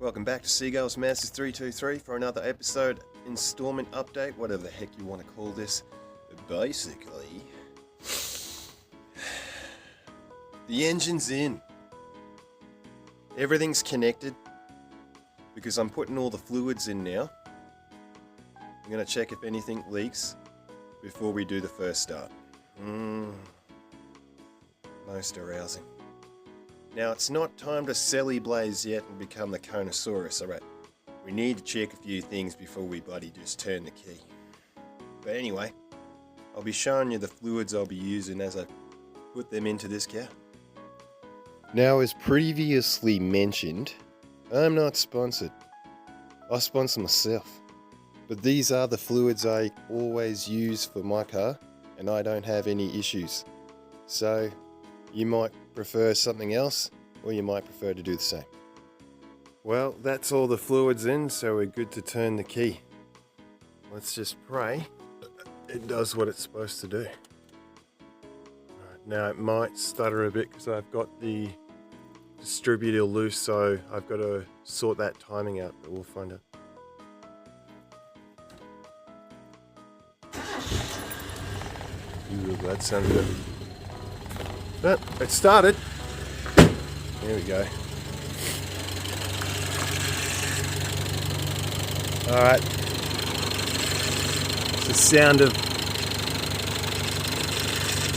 Welcome back to Seagull's Mazda 323 for another episode, installment update, whatever the heck you want to call this. Basically, the engine's in. Everything's connected because I'm putting all the fluids in now. I'm going to check if anything leaks before we do the first start. Most arousing. Now, it's not time to selly blaze yet and become the Conosaurus, alright? We need to check a few things before we bloody just turn the key. But anyway, I'll be showing you the fluids I'll be using as I put them into this car. Now, as previously mentioned, I'm not sponsored. I sponsor myself. But these are the fluids I always use for my car, and I don't have any issues. So, you might prefer something else, or you might prefer to do the same. Well, that's all the fluids in, so we're good to turn the key. Let's just pray it does what it's supposed to do. Right, now it might stutter a bit because I've got the distributor loose, so I've got to sort that timing out, but we'll find out. Ooh, that sounded good. But it started. There we go. Alright. It's the sound of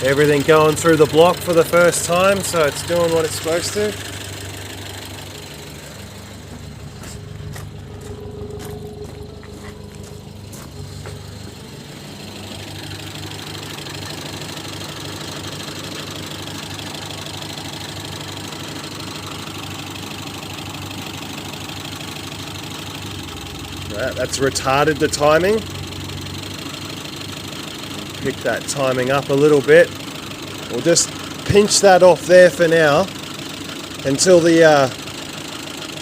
everything going through the block for the first time, so it's doing what it's supposed to. That's retarded the timing. Pick that timing up a little bit. We'll just pinch that off there for now until the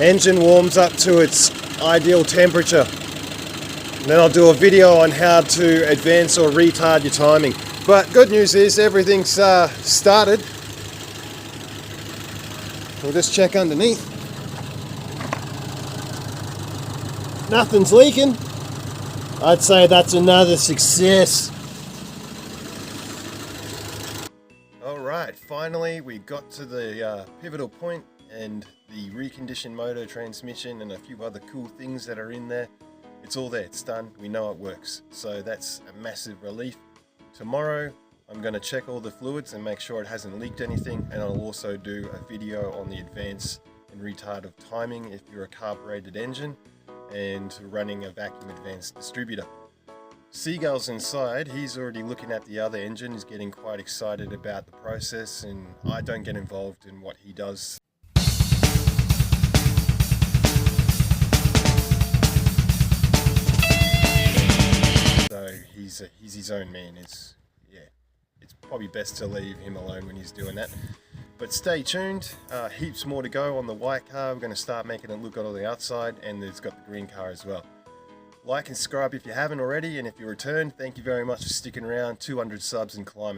engine warms up to its ideal temperature. And then I'll do a video on how to advance or retard your timing. But good news is everything's started. We'll just check underneath. Nothing's leaking. I'd say that's another success. Alright, finally we got to the pivotal point, and the reconditioned motor, transmission and a few other cool things that are in there. It's all there, it's done, we know it works. So that's a massive relief. Tomorrow I'm going to check all the fluids and make sure it hasn't leaked anything, and I'll also do a video on the advance and retard of timing if you're a carbureted engine and running a vacuum advanced distributor. Seagull's inside, he's already looking at the other engine, he's getting quite excited about the process, and I don't get involved in what he does. So he's his own man. It's probably best to leave him alone when he's doing that. But stay tuned, heaps more to go on the white car. We're going to start making it look good on the outside, and it's got the green car as well. Like and subscribe if you haven't already, and if you return, thank you very much for sticking around. 200 subs and climbing.